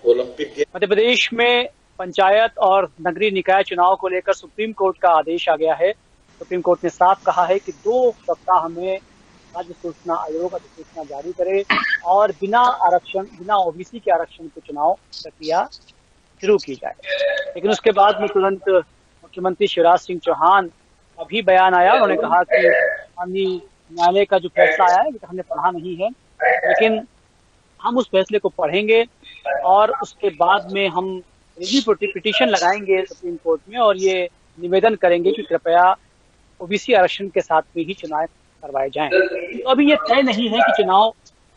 Olympic के मध्य प्रदेश में पंचायत और नगरीय निकाय चुनाव को लेकर सुप्रीम कोर्ट का आदेश आ गया है। सुप्रीम कोर्ट ने साफ कहा है कि 2 सप्ताह में राज्य सूचना आयोग अधिसूचना जारी करे और बिना आरक्षण, बिना ओबीसी के आरक्षण के चुनाव प्रक्रिया शुरू की जाए। लेकिन उसके बाद में तुरंत मुख्यमंत्री शिवराज सिंह चौहान अभी बयान आया, उन्होंने कहा कि माननीय न्यायालय का जो फैसला आया है वो हमने पढ़ा नहीं है, लेकिन हम उस फैसले को पढ़ेंगे और उसके बाद में हम रिव्यू पिटीशन लगाएंगे सुप्रीम कोर्ट में और ये निवेदन करेंगे कि कृपया ओबीसी आरक्षण के साथ में ही चुनाव करवाए जाएं। तो अभी ये तय नहीं है कि चुनाव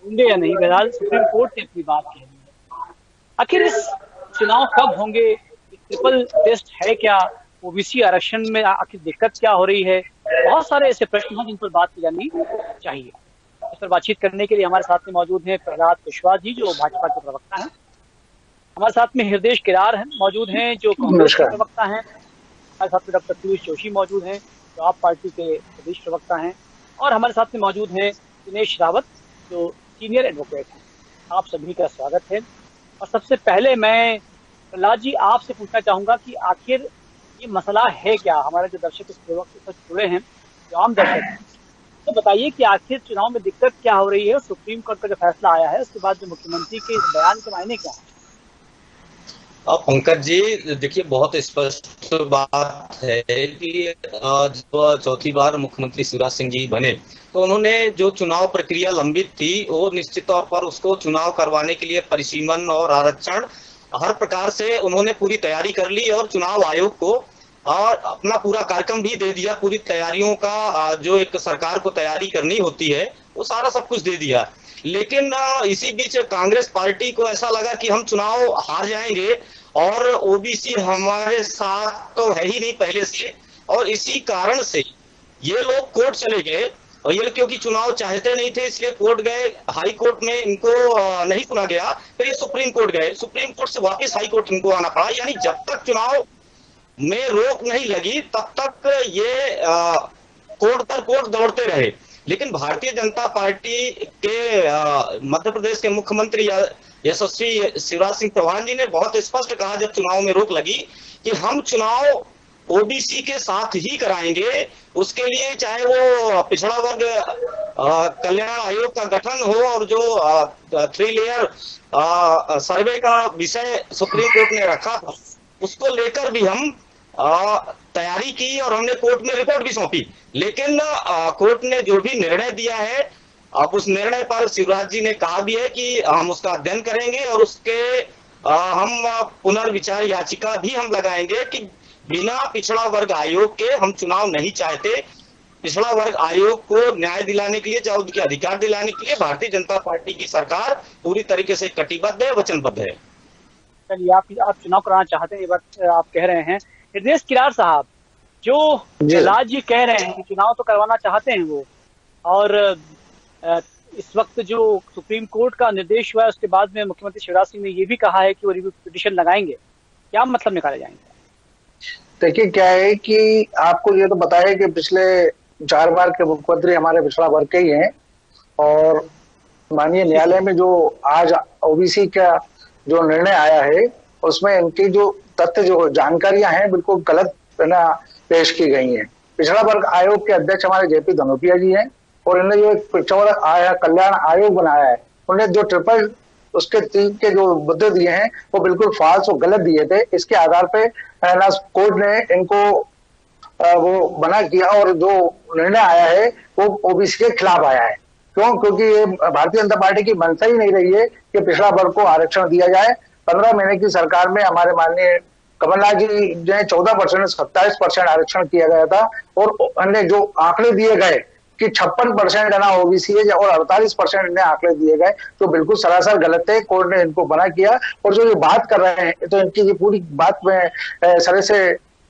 होंगे या नहीं। बहरहाल सुप्रीम कोर्ट ने अपनी बात कही है। आखिर इस चुनाव कब होंगे, ट्रिपल टेस्ट है क्या, ओबीसी आरक्षण में आखिर दिक्कत क्या हो रही है, बहुत सारे ऐसे प्रश्न हैं जिन पर बात की जानी चाहिए। इस पर बातचीत करने के लिए हमारे साथ में मौजूद हैं प्रहलाद कुशवाहा जी, जो भाजपा के प्रवक्ता हैं। हमारे साथ में हृदय किरार हैं मौजूद हैं, जो कांग्रेस के प्रवक्ता हैं। हमारे साथ में डॉक्टर पीयूष जोशी मौजूद हैं, जो आप पार्टी के प्रदेश प्रवक्ता हैं। और हमारे साथ में मौजूद हैं दिनेश रावत, जो सीनियर एडवोकेट हैं। आप सभी का स्वागत है। और सबसे पहले मैं प्रहलाद जी आपसे पूछना चाहूंगा कि आखिर ये मसला है क्या। हमारे जो दर्शक इस से जुड़े हैं, जो आम दर्शक हैं, तो बताइए कि आखिर चुनाव में दिक्कत क्या हो रही है। सुप्रीम कोर्ट का जो फैसला आया है उसके बाद जो मुख्यमंत्री के इस बयान के मायने क्या है। पंकज जी, देखिए बहुत स्पष्ट बात है कि जब चौथी बार मुख्यमंत्री शिवराज सिंह जी बने तो उन्होंने जो चुनाव प्रक्रिया लंबित थी वो निश्चित तौर पर उसको चुनाव करवाने के लिए परिसीमन और आरक्षण हर प्रकार से उन्होंने पूरी तैयारी कर ली और चुनाव आयोग को और अपना पूरा कार्यक्रम भी दे दिया। पूरी तैयारियों का जो एक सरकार को तैयारी करनी होती है वो सारा सब कुछ दे दिया। लेकिन इसी बीच कांग्रेस पार्टी को ऐसा लगा कि हम चुनाव हार जाएंगे और ओबीसी हमारे साथ तो है ही नहीं पहले से, और इसी कारण से ये लोग कोर्ट चले गए। और ये क्योंकि चुनाव चाहते नहीं थे इसलिए कोर्ट गए। हाई कोर्ट में इनको नहीं सुना गया, फिर ये सुप्रीम कोर्ट गए। सुप्रीम कोर्ट से वापस हाई कोर्ट इनको आना पड़ा। यानी जब तक चुनाव में रोक नहीं लगी तब तक ये कोर्ट पर कोर्ट दौड़ते रहे। लेकिन भारतीय जनता पार्टी के मध्य प्रदेश के मुख्यमंत्री यशस्वी शिवराज सिंह चौहान जी ने बहुत स्पष्ट कहा जब चुनाव में रोक लगी कि हम चुनाव ओबीसी के साथ ही कराएंगे। उसके लिए चाहे वो पिछड़ा वर्ग कल्याण आयोग का गठन हो और जो 3 लेयर सर्वे का विषय सुप्रीम कोर्ट ने रखा था उसको लेकर भी हम तैयारी की और हमने कोर्ट में रिपोर्ट भी सौंपी। लेकिन कोर्ट ने जो भी निर्णय दिया है, अब उस निर्णय पर शिवराज जी ने कहा भी है कि हम उसका अध्ययन करेंगे और उसके हम पुनर्विचार याचिका भी हम लगाएंगे कि बिना पिछड़ा वर्ग आयोग के हम चुनाव नहीं चाहते। पिछड़ा वर्ग आयोग को न्याय दिलाने के लिए, चाहे उनके अधिकार दिलाने के लिए भारतीय जनता पार्टी की सरकार पूरी तरीके से कटिबद्ध है, वचनबद्ध है। चलिए, आप चुनाव कराना चाहते हैं, ये बात आप कह रहे हैं। हृदय किरार साहब, जो प्रहलाद जी कह रहे हैं कि चुनाव तो करवाना चाहते हैं वो, और इस वक्त जो सुप्रीम कोर्ट का निर्देश हुआ है उसके बाद में मुख्यमंत्री शिवराज सिंह ने ये भी कहा है कि वो रिव्यू पिटीशन लगाएंगे, क्या मतलब निकाले जाएंगे। देखिए क्या है कि आपको ये तो बताया कि पिछले 4 बार के मुख्यमंत्री हमारे पिछड़ा वर्ग के ही हैं और माननीय न्यायालय में जो आज ओबीसी का जो निर्णय आया है उसमें इनकी जो तथ्य जो जानकारियां हैं बिल्कुल गलत पेश की गई हैं। पिछड़ा वर्ग आयोग के अध्यक्ष हमारे जेपी धनोपिया जी हैं और इन्होंने जो एक पिछड़ा वर्ग कल्याण आयोग बनाया है उन्होंने जो ट्रिपल उसके 3 के जो मुद्दे दिए हैं वो बिल्कुल फाल्स और गलत दिए थे। इसके आधार पे कोर्ट ने इनको वो बना किया और जो निर्णय आया है वो ओबीसी के खिलाफ आया है। क्यों? क्योंकि ये भारतीय जनता पार्टी की मंशा ही नहीं रही है कि पिछड़ा वर्ग को आरक्षण दिया जाए। 15 महीने की सरकार में हमारे माननीय कमलनाथ जी ने 14% 27% आरक्षण किया गया था और अन्य जो आंकड़े दिए गए कि 56% है ना ओबीसी है और 48% इन्हें आंकड़े दिए गए तो बिल्कुल सरासर गलत है। कोर्ट ने इनको मना किया और जो ये बात कर रहे हैं तो इनकी ये पूरी बात में सर से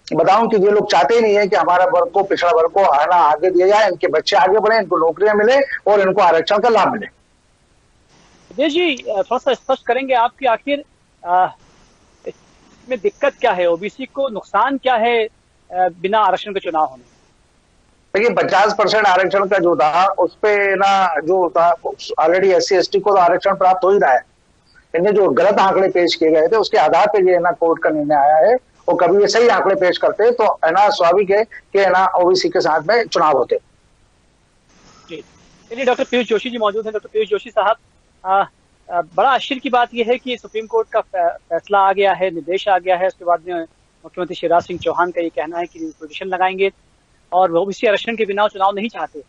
बताऊं कि ये लोग चाहते ही नहीं है कि हमारा वर्ग को, पिछड़ा वर्ग को आगे दिया जाए, इनके बच्चे आगे बढ़े, इनको नौकरियां मिले और इनको आरक्षण का लाभ मिले। विदेश जी, थोड़ा सा स्पष्ट करेंगे आपकी आखिर इसमें दिक्कत क्या है, ओबीसी को नुकसान क्या है बिना आरक्षण के चुनाव होने। देखिए 50% आरक्षण का जो था उस पे ना जो था ऑलरेडी SC ST को तो आरक्षण प्राप्त हो ही रहा है इनने जो गलत आंकड़े पेश किए गए थे उसके आधार पर ये है ना कोर्ट का निर्णय आया है। और कभी ये सही आंकड़े पेश करते तो है ना स्वाभाविक है कि है ना ओबीसी के साथ में चुनाव होते। चलिए, डॉक्टर पीयूष जोशी जी मौजूद हैं। डॉक्टर पीयूष जोशी साहब, बड़ा आश्चर्य की बात यह है कि सुप्रीम कोर्ट का फैसला आ गया है, निर्देश आ गया है, उसके बाद में मुख्यमंत्री शिवराज सिंह चौहान का ये कहना है कि पिटीशन लगाएंगे और ओबीसी आरक्षण के बिना चुनाव नहीं चाहते।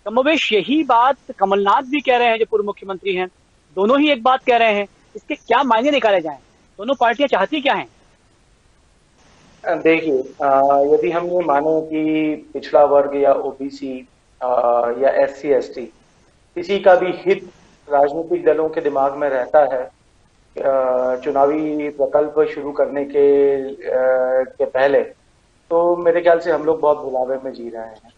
कमोबेश यही बात कमलनाथ भी कह रहे हैं, जो पूर्व मुख्यमंत्री हैं, दोनों ही एक बात कह रहे हैं। इसके क्या मायने निकाले जाएं? दोनों पार्टियां चाहती क्या हैं? देखिए, यदि हम ये माने कि पिछड़ा वर्ग या ओबीसी या SC ST किसी का भी हित राजनीतिक दलों के दिमाग में रहता है चुनावी प्रकल्प शुरू करने के पहले, तो मेरे ख्याल से हम लोग बहुत भुलावे में जी रहे हैं।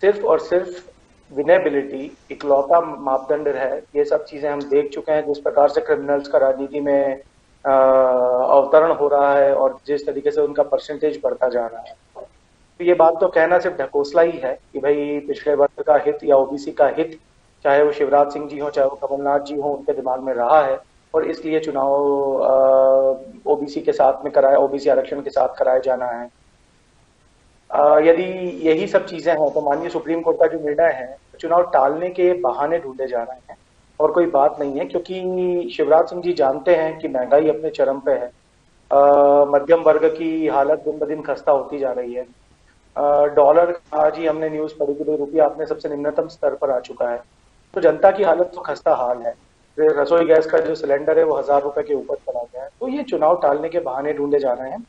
सिर्फ और सिर्फ विनेबिलिटी इकलौता मापदंड है। ये सब चीजें हम देख चुके हैं, जिस प्रकार से क्रिमिनल्स का राजनीति में अवतरण हो रहा है और जिस तरीके से उनका परसेंटेज बढ़ता जा रहा है। तो ये बात तो कहना सिर्फ ढकोसला ही है कि भाई पिछड़े वर्ग का हित या ओबीसी का हित, चाहे वो शिवराज सिंह जी हो चाहे वो कमलनाथ जी हो, उनके दिमाग में रहा है और इसलिए चुनाव ओबीसी के साथ में कराया, ओबीसी आरक्षण के साथ कराया जाना है। यदि यही सब चीजें हैं तो माननीय सुप्रीम कोर्ट का जो निर्णय है, चुनाव टालने के बहाने ढूंढे जा रहे हैं और कोई बात नहीं है, क्योंकि शिवराज सिंह जी जानते हैं कि महंगाई अपने चरम पे है, मध्यम वर्ग की हालत दिन ब दिन खस्ता होती जा रही है। डॉलर, आज ही हमने न्यूज पढ़ी कि रुपया अपने सबसे निम्नतम स्तर पर आ चुका है, तो जनता की हालत तो खस्ता हाल है। रसोई गैस का जो सिलेंडर है वो 1000 रुपए के ऊपर चला गया है। तो ये चुनाव टालने के बहाने ढूंढे जा रहे हैं।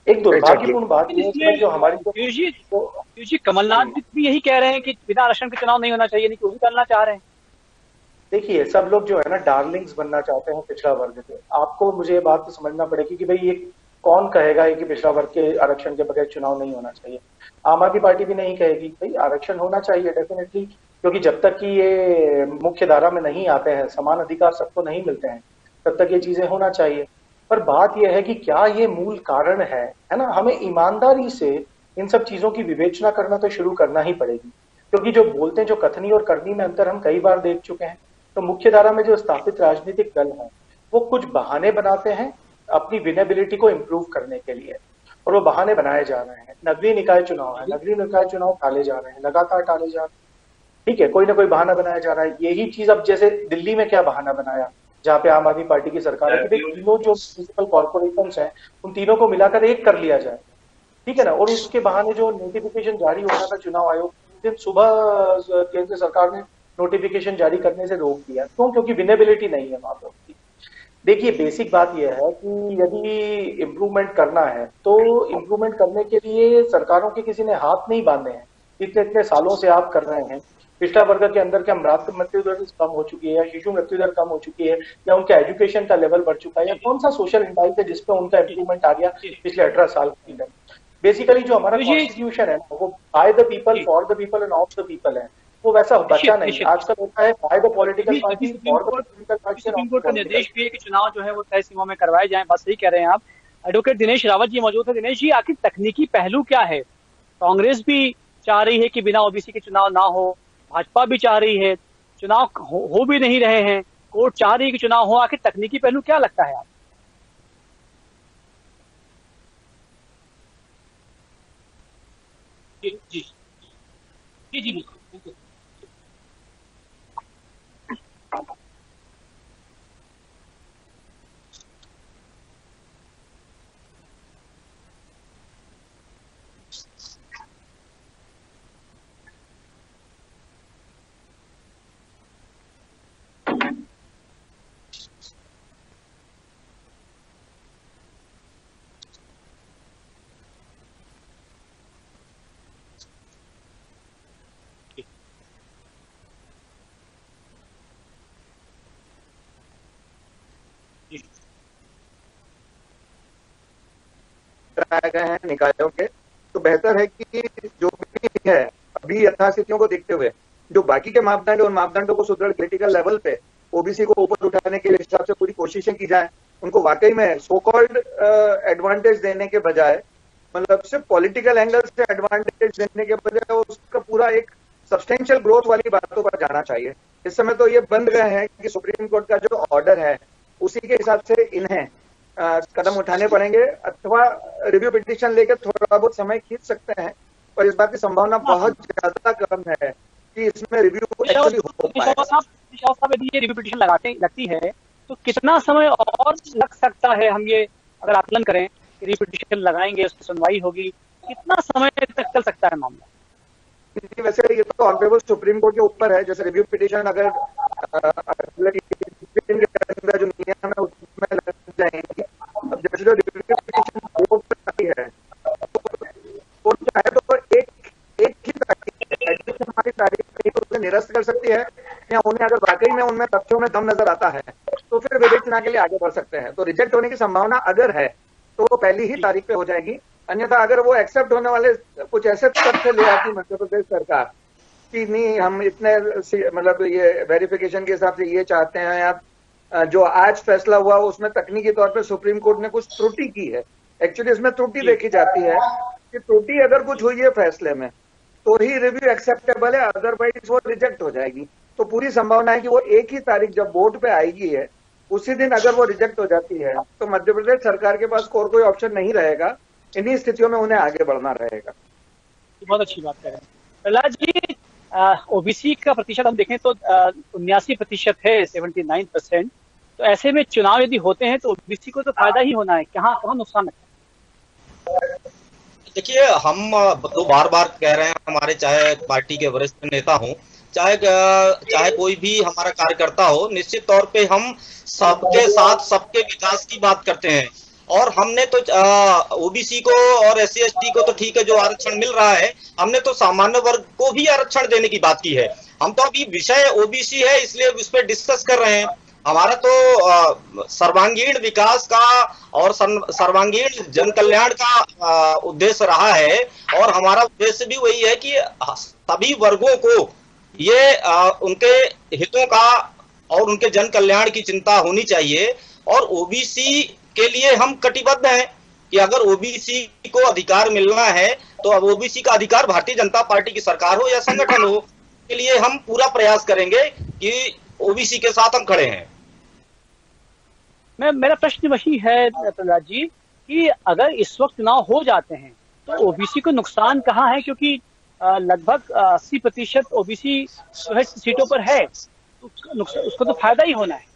एक दुर्भाग्यपूर्ण बात है जो हमारी कमलनाथ भी यही कह रहे हैं कि बिना आरक्षण के चुनाव नहीं होना चाहिए, नहीं, वही करना चाह रहे हैं। देखिए, सब लोग जो है ना डार्लिंग्स बनना चाहते हैं पिछड़ा वर्ग के। आपको मुझे ये बात तो समझना पड़ेगी कि भाई ये कौन कहेगा कि पिछड़ा वर्ग के आरक्षण के बगैर चुनाव नहीं होना चाहिए। आम आदमी पार्टी भी नहीं कहेगी, भाई आरक्षण होना चाहिए डेफिनेटली, क्योंकि जब तक कि ये मुख्य धारा में नहीं आते हैं, समान अधिकार सबको नहीं मिलते हैं, तब तक ये चीजें होना चाहिए। पर बात यह है कि क्या ये मूल कारण है ना? हमें ईमानदारी से इन सब चीजों की विवेचना करना तो शुरू करना ही पड़ेगी, क्योंकि जो बोलते हैं, जो कथनी और करनी में अंतर हम कई बार देख चुके हैं। तो मुख्य धारा में जो स्थापित राजनीतिक दल हैं, वो कुछ बहाने बनाते हैं अपनी विनेबिलिटी को इम्प्रूव करने के लिए, और वो बहाने बनाए जा रहे हैं। नगरीय निकाय चुनाव है, नगरीय निकाय चुनाव टाले जा रहे हैं, लगातार टाले जा रहे हैं। ठीक है, कोई ना कोई बहाना बनाया जा रहा है। यही चीज अब जैसे दिल्ली में क्या बहाना बनाया, जहाँ पे आम आदमी पार्टी की सरकार है, कि तीनों जो म्युनिसिपल कॉर्पोरेशंस हैं उन तीनों को मिलाकर एक कर लिया जाए, ठीक है ना। और उसके बहाने जो नोटिफिकेशन जारी होना था चुनाव आयोग, दिन सुबह केंद्र सरकार ने नोटिफिकेशन जारी करने से रोक दिया। क्यों? क्योंकि विनेबिलिटी नहीं है वहां पर। देखिए, बेसिक बात यह है कि यदि इम्प्रूवमेंट करना है तो इम्प्रूवमेंट करने के लिए सरकारों के किसी ने हाथ नहीं बांधे हैं। इतने इतने सालों से आप कर रहे हैं। पिछड़ा वर्ग के अंदर क्या मृत्यु दर कम हो चुकी है, या शिशु मृत्यु दर कम हो चुकी है, या उनका एजुकेशन का लेवल बढ़ चुका है, या कौन सा सोशल इंडाइस है जिसपे उनका इम्प्रूवमेंट आ गया पिछले 18 साल के अंदर? बेसिकली जो हमारा कॉन्स्टिट्यूशन है वो by the people, for the people end of the people है, वो वैसा बचा नहीं। आजकल होता है by the political party, for the political party. Supreme court का निर्देश भी है कि चुनाव जो है वो तय सीमा में करवाए जाएं। बस सही कह रहे हैं आप। एडवोकेट दिनेश रावत जी मौजूद है। दिनेश जी, आखिर तकनीकी पहलू क्या है? कांग्रेस भी चाह रही है कि बिना ओबीसी के चुनाव ना हो, भाजपा भी चाह रही है, चुनाव हो भी नहीं रहे हैं, कोर्ट चाह रही है कि चुनाव हो। आखिर तकनीकी पहलू क्या लगता है आप? जी जी जी जी बिल्कुल। कराए गए हैं निकायों के, तो बेहतर है कि जो भी है अभी यथास्थितियों को देखते हुए जो बाकी के मापदंड और मापदंडों को सुदृढ़ पॉलिटिकल लेवल पे ओबीसी को ऊपर उठाने के हिसाब से पूरी कोशिशें की जाए। उनको वाकई में सो कॉल्ड एडवांटेज देने के बजाय, मतलब सिर्फ पॉलिटिकल एंगल से एडवांटेज देने के बजाय उसका पूरा एक सब्सटेंशियल ग्रोथ वाली बातों पर जाना चाहिए। इस समय तो ये बंद गए हैं कि सुप्रीम कोर्ट का जो ऑर्डर है उसी के हिसाब से इन्हें कदम उठाने पड़ेंगे, अथवा रिव्यू पिटीशन लेकर थोड़ा बहुत समय खींच सकते हैं, पर इस बात की संभावना बहुत ज्यादा कम है कि इसमें रिव्यू एक्चुअली हो पाए। यदि ये रिव्यू पिटीशन लगती है तो कितना समय और लग सकता है? हम ये अगर आकलन करें कि रिव्यू पिटीशन लगाएंगे, उसकी सुनवाई होगी, कितना समय तक चल सकता है मामला? वैसे ये तो ऑन पेपर सुप्रीम कोर्ट के ऊपर है। जैसे रिव्यू पिटीशन अगर जो नियम है उसमें लग जाएंगी। अब जैसे जो रिव्यू पिटीशन कोर्ट पर आई है तो चाहे तो एक ही तारीख हमारी तारीख उसे निरस्त कर सकती है, या उन्हें अगर वाकई में उनमें तथ्यों में दम नजर आता है तो फिर विवेचना के लिए आगे बढ़ सकते हैं। तो रिजेक्ट होने की संभावना अगर है तो वो पहली ही तारीख पे हो जाएगी, अन्यथा अगर वो एक्सेप्ट होने वाले कुछ ऐसे तथ्य ले आती मध्य प्रदेश सरकार कि नहीं हम इतने मतलब ये वेरिफिकेशन के हिसाब से ये चाहते हैं, या जो आज फैसला हुआ उसमें तकनीकी तौर पे सुप्रीम कोर्ट ने कुछ त्रुटि की है। एक्चुअली इसमें त्रुटि देखी जाती है कि त्रुटि अगर कुछ हुई है फैसले में तो ही रिव्यू एक्सेप्टेबल है, अदरवाइज वो रिजेक्ट हो जाएगी। तो पूरी संभावना है कि वो एक ही तारीख जब बोर्ड पे आएगी है उसी दिन अगर वो रिजेक्ट हो जाती है तो मध्य प्रदेश सरकार के पास और कोई ऑप्शन नहीं रहेगा, इन्हीं स्थितियों में उन्हें आगे बढ़ना रहेगा। बहुत अच्छी बात करें प्रहलाद जी। ओबीसी का प्रतिशत हम देखें तो 79% है, 79%। तो ऐसे में चुनाव यदि होते हैं तो ओबीसी को तो फायदा ही होना है, कहाँ नुकसान है? देखिए, हम तो बार बार कह रहे हैं, हमारे चाहे पार्टी के वरिष्ठ नेता हों, चाहे कोई भी हमारा कार्यकर्ता हो, निश्चित तौर पे हम सबके साथ सबके विकास की बात करते हैं। और हमने तो ओबीसी को और SC ST को तो ठीक है जो आरक्षण मिल रहा है, हमने तो सामान्य वर्ग को भी आरक्षण देने की बात की है। हम तो अभी विषय ओबीसी है इसलिए इस पर डिस्कस कर रहे हैं। हमारा तो सर्वांगीण विकास का और सर्वांगीण जन कल्याण का उद्देश्य रहा है, और हमारा उद्देश्य भी वही है कि सभी वर्गों को ये उनके हितों का और उनके जन कल्याण की चिंता होनी चाहिए। और ओबीसी के लिए हम कटिबद्ध हैं कि अगर ओबीसी को अधिकार मिलना है तो अब ओबीसी का अधिकार भारतीय जनता पार्टी की सरकार हो या संगठन हो, के लिए हम पूरा प्रयास करेंगे कि ओबीसी के साथ हम खड़े हैं। मेरा प्रश्न वही है प्रहलाद जी कि अगर इस वक्त चुनाव हो जाते हैं तो ओबीसी को नुकसान कहाँ है? क्योंकि लगभग 80% ओबीसी सीटों पर है, तो उसको तो फायदा ही होना है।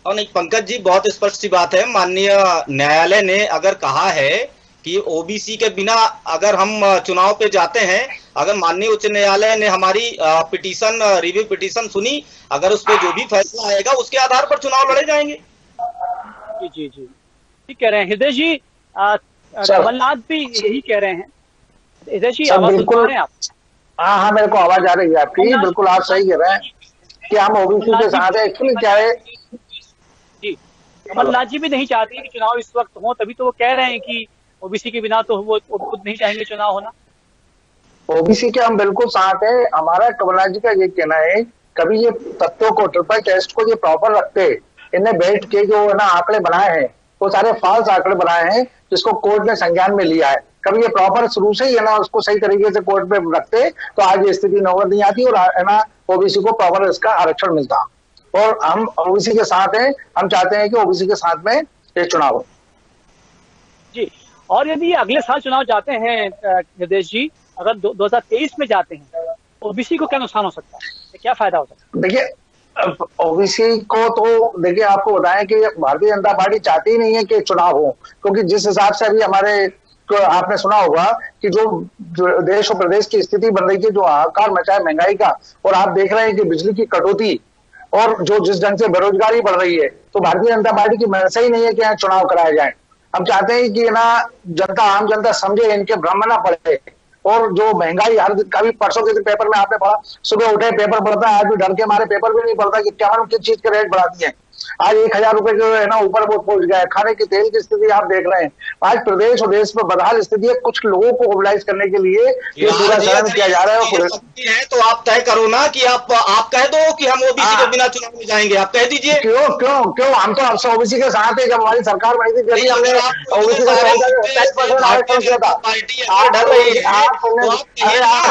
और नहीं पंकज जी, बहुत स्पष्ट सी बात है। माननीय न्यायालय ने अगर कहा है कि ओबीसी के बिना अगर हम चुनाव पे जाते हैं, अगर माननीय उच्च न्यायालय ने हमारी पिटीशन रिव्यू पिटीशन सुनी, अगर उस पर जो भी फैसला आएगा उसके आधार पर चुनाव लड़े जाएंगे। जी ठीक कह रहे हैं हृदय जी। कमलनाथ भी यही कह रहे हैं। हृदय जी आवाज सुन पा रहे हैं आप? हाँ, मेरे को आवाज आ रही है आपकी। बिल्कुल आप सही कह रहे हैं कि हम ओबीसी के साथ है। एक्चुअली क्या है जी, कमलनाथ जी भी नहीं चाहते कि चुनाव इस वक्त हो, तभी तो वो कह रहे हैं कि ओबीसी के बिना तो वो खुद नहीं चाहेंगे चुनाव होना। ओबीसी के हम बिल्कुल साथ है। हमारा कमलनाथ जी का ये कहना है, कभी ये तथ्यों को ट्रिपल टेस्ट को ये प्रॉपर रखते, इन्हें बैठ के जो है ना आंकड़े बनाए हैं वो सारे फॉल्स आंकड़े बनाए हैं जिसको कोर्ट ने संज्ञान में लिया है। कभी ये प्रॉपर शुरू से ही है ना उसको सही तरीके से कोर्ट में रखते तो आज ये स्थिति नौबत नहीं आती और है ना ओबीसी को प्रॉपर इसका आरक्षण मिलता। और हम ओबीसी के साथ हैं, हम चाहते हैं कि ओबीसी के साथ में ये चुनाव हो। जी, और यदि अगले साल चुनाव जाते हैं निर्देश जी, अगर 2023 में जाते हैं, ओबीसी को क्या नुकसान हो सकता है, क्या फायदा हो सकता है? देखिए, ओबीसी को तो देखिए आपको बताएं कि भारतीय जनता पार्टी चाहती ही नहीं है कि चुनाव हो, क्योंकि जिस हिसाब से अभी हमारे तो आपने सुना होगा कि जो देश और प्रदेश की स्थिति बन रही है, जो हाहाकार मचा है महंगाई का, और आप देख रहे हैं कि बिजली की कटौती और जो जिस ढंग से बेरोजगारी बढ़ रही है, तो भारतीय जनता पार्टी की मंशा ही नहीं है कि यहाँ चुनाव कराए जाए। हम चाहते हैं कि ना जनता, आम जनता समझे, इनके भ्रम न पड़े। और जो महंगाई हर कभी परसों के पेपर में आपने पढ़ा, सुबह उठे पेपर पढ़ता है, आज भी डर के हमारे पेपर भी नहीं पढ़ता कि क्या किस चीज के रेट बढ़ा दिए। आज 1,000 रुपए जो है ना ऊपर वो पहुंच गया है। खाने के तेल की स्थिति आप देख रहे हैं, आज प्रदेश और देश में बदहाल स्थिति है। कुछ लोगों को मोबिलाइज करने के लिए ये पूरा चरण किया जा रहा है। तो आप तय करो ना कि आप कह दो कि हम ओबीसी के बिना चुनाव में जाएंगे, आप कह दीजिए। क्यों क्यों क्यों, हम तो ओबीसी के साथ है। जब हमारी सरकार बनी थी तभी हमने ओबीसी को 10% आरक्षण किया था। आप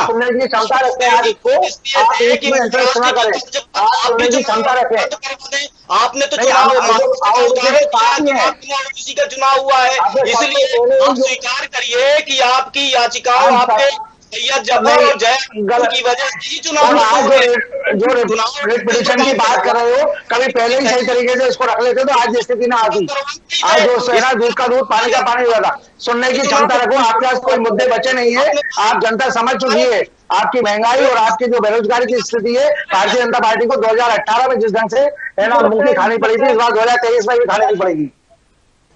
सुनने की क्षमता रखते हैं, आज इसको आप इसमें इंटरेस्ट ना करें, आप सुनने की क्षमता रखें। आपने तो चुनाव ओबीसी का चुनाव हुआ है, इसलिए आप स्वीकार करिए कि आपकी याचिकाओं आपके सैयद जफर और जय की वजह से ही चुनाव। जो रिपिटिशन की बात कर रहे हो, कभी पहले ही सही तरीके से इसको रख लेते तो आज स्थिति ना आती। आज जो सेना दूध का दूध पानी का पानी हुआ था। सुनने की क्षमता रखो, आपके पास कोई मुद्दे बचे नहीं है। आप जनता समझ चुकी है आपकी महंगाई और आपकी जो बेरोजगारी की स्थिति है। भारतीय जनता पार्टी को 2018 में जिस ढंग से है ना मुंह की खानी पड़ी थी, इस बार 2023 में भी खानी पड़ेगी।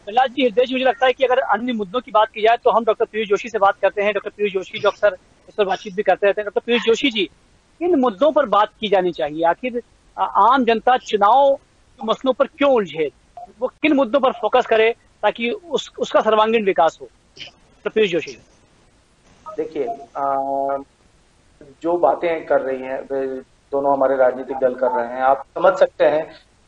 प्रहलाद जी, हृदय जी, मुझे लगता है कि अगर अन्य मुद्दों की बात की जाए तो हम डॉक्टर पीयूष जोशी से बात करते हैं। डॉक्टर पीयूष जोशी जो अक्सर इस पर बातचीत भी करते रहते हैं। डॉक्टर पीयूष जोशी जी, इन मुद्दों पर बात की जानी चाहिए। आखिर आम जनता चुनाव मसलों पर क्यों उलझे, वो किन मुद्दों पर फोकस करे ताकि उसका सर्वांगीण विकास हो। डॉक्टर पीयूष जोशी, देखिए, जो बातें कर रही हैं वे दोनों हमारे राजनीतिक दल कर रहे हैं। आप समझ सकते हैं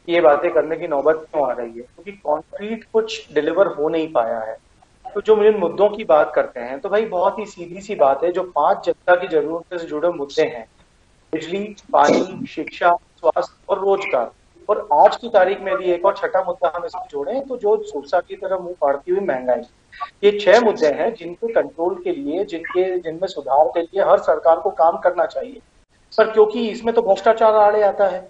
कि ये बातें करने की नौबत क्यों आ रही है, क्योंकि कॉन्क्रीट कुछ डिलीवर हो नहीं पाया है। तो जो इन मुद्दों की बात करते हैं तो भाई बहुत ही सीधी सी बात है, जो 5 जनता की जरूरतों से जुड़े मुद्दे हैं, बिजली, पानी, शिक्षा, स्वास्थ्य और रोजगार। और आज की तारीख में भी एक और छठा मुद्दा हम इसमें जोड़े तो जो सुरसा की तरह मुंह फाड़ती हुई महंगाई। ये 6 मुद्दे हैं जिनके कंट्रोल के लिए, जिनमें सुधार के लिए हर सरकार को काम करना चाहिए। पर क्योंकि इसमें तो भ्रष्टाचार आड़े आता है,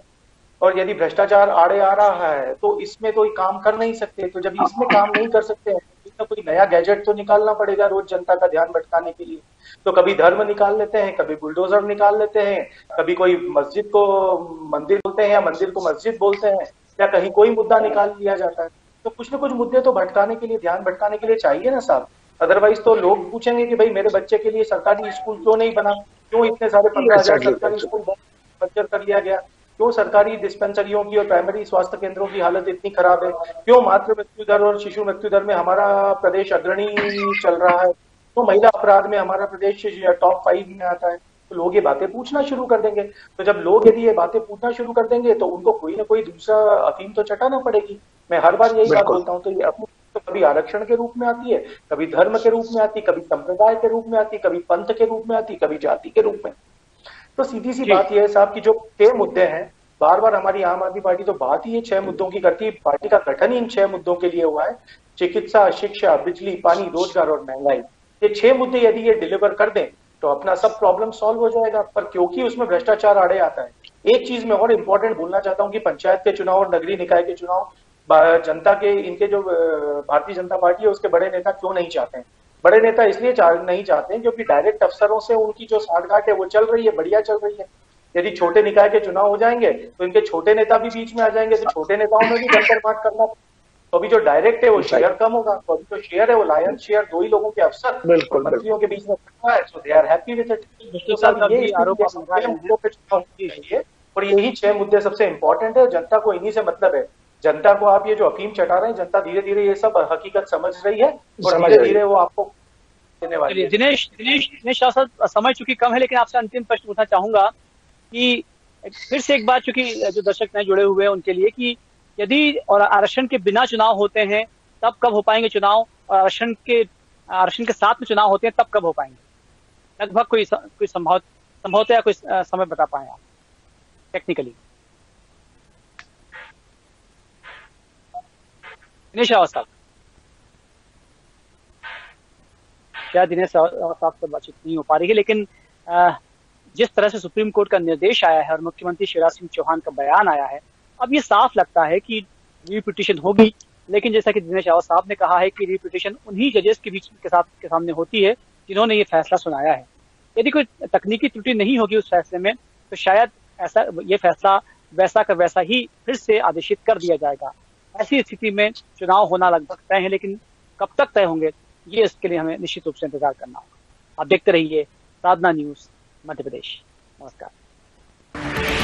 और यदि भ्रष्टाचार आड़े आ रहा है तो इसमें कोई काम कर नहीं सकते। तो जब इसमें काम नहीं कर सकते तो कोई नया गैजेट तो निकालना पड़ेगा रोज जनता का ध्यान भटकाने के लिए। तो कभी धर्म निकाल लेते हैं, कभी बुलडोजर निकाल लेते हैं, कभी कोई मस्जिद को मंदिर बोलते हैं या मंदिर को मस्जिद बोलते हैं, या कहीं कोई मुद्दा निकाल लिया जाता है। तो कुछ न कुछ मुद्दे तो भटकाने के लिए, ध्यान भटकाने के लिए चाहिए ना साहब। अदरवाइज तो लोग पूछेंगे कि भाई मेरे बच्चे के लिए सरकारी स्कूल क्यों नहीं बना, क्यों इतने सारे 15,000 सरकारी स्कूल बंद कर लिया गया, क्यों सरकारी डिस्पेंसरियों की और प्राइमरी स्वास्थ्य केंद्रों की हालत इतनी खराब है, क्यों मातृ मृत्यु दर और शिशु मृत्यु दर में हमारा प्रदेश अग्रणी चल रहा है, तो महिला अपराध में हमारा प्रदेश टॉप 5 में आता है। तो लोग ये बातें पूछना शुरू कर देंगे। तो जब लोग यदि ये बातें पूछना शुरू कर देंगे तो उनको कोई ना कोई दूसरा अफीम तो चटाना पड़ेगी। मैं हर बार यही बात बोलता हूँ। तो ये अफीम तो कभी आरक्षण के रूप में आती है, कभी धर्म के रूप में आती, कभी संप्रदाय के रूप में आती, कभी पंथ के रूप में आती, कभी जाति के रूप में। तो सीधी सी बात यह है साहब कि जो 6 मुद्दे हैं, बार बार हमारी आम आदमी पार्टी तो बात ही 6 मुद्दों की करती है। पार्टी का गठन ही इन 6 मुद्दों के लिए हुआ है, चिकित्सा, शिक्षा, बिजली, पानी, रोजगार और महंगाई। ये 6 मुद्दे यदि ये डिलीवर कर दें तो अपना सब प्रॉब्लम सॉल्व हो जाएगा। पर क्योंकि उसमें भ्रष्टाचार आड़े आता है। एक चीज मैं और इम्पोर्टेंट बोलना चाहता हूँ कि पंचायत के चुनाव और नगरीय निकाय के चुनाव जनता के, इनके जो भारतीय जनता पार्टी है उसके बड़े नेता क्यों नहीं चाहते हैं। बड़े नेता इसलिए नहीं चाहते हैं क्योंकि डायरेक्ट अफसरों से उनकी जो साठगांठ है वो चल रही है, बढ़िया चल रही है। यदि छोटे निकाय के चुनाव हो जाएंगे तो इनके छोटे नेता भी बीच में आ जाएंगे, तो छोटे नेताओं में भी गंतर बात करना। तो अभी जो डायरेक्ट है वो शेयर कम होगा, तो अभी जो शेयर है वो लायन शेयर 2 ही लोगों के अफसर मंत्रियों के बीच में है, so they are happy with it. और यही 6 मुद्दे सबसे इंपॉर्टेंट है। जनता को इन्हीं से मतलब है। जनता को आप ये जो अफीम चटा रहे हैं, जनता धीरे धीरे ये सब हकीकत समझ रही है और धीरे धीरे वो आपको देने वाली है। दिनेश साहब, समय चूंकि कम है लेकिन आपसे अंतिम प्रश्न पूछना चाहूंगा कि फिर से एक बात, चूंकि जो दर्शक नए जुड़े हुए हैं उनके लिए, कि यदि और आरक्षण के बिना चुनाव होते हैं तब कब हो पाएंगे चुनाव, और आरक्षण के साथ में चुनाव होते हैं तब कब हो पाएंगे? लगभग कोई संभवतः कोई समय बता पाए आप टेक्निकली? दिनेश रावत साहब, क्या दिनेश रावत साहब से बातचीत नहीं हो पा रही है, लेकिन जिस तरह से सुप्रीम कोर्ट का निर्देश आया है और मुख्यमंत्री शिवराज सिंह चौहान का बयान आया है, अब ये साफ लगता है कि रीपिटिशन होगी। लेकिन जैसा कि दिनेश रावत साहब ने कहा है कि रीपिटिशन उन्हीं जजेस के सामने होती है जिन्होंने ये फैसला सुनाया है। यदि कोई तकनीकी त्रुटि नहीं होगी उस फैसले में तो शायद ये फैसला वैसा का वैसा ही फिर से आदेशित कर दिया जाएगा। ऐसी स्थिति में चुनाव होना लगभग तय है, लेकिन कब तक तय होंगे ये इसके लिए हमें निश्चित रूप से इंतजार करना होगा। आप देखते रहिए साधना न्यूज मध्य प्रदेश। नमस्कार।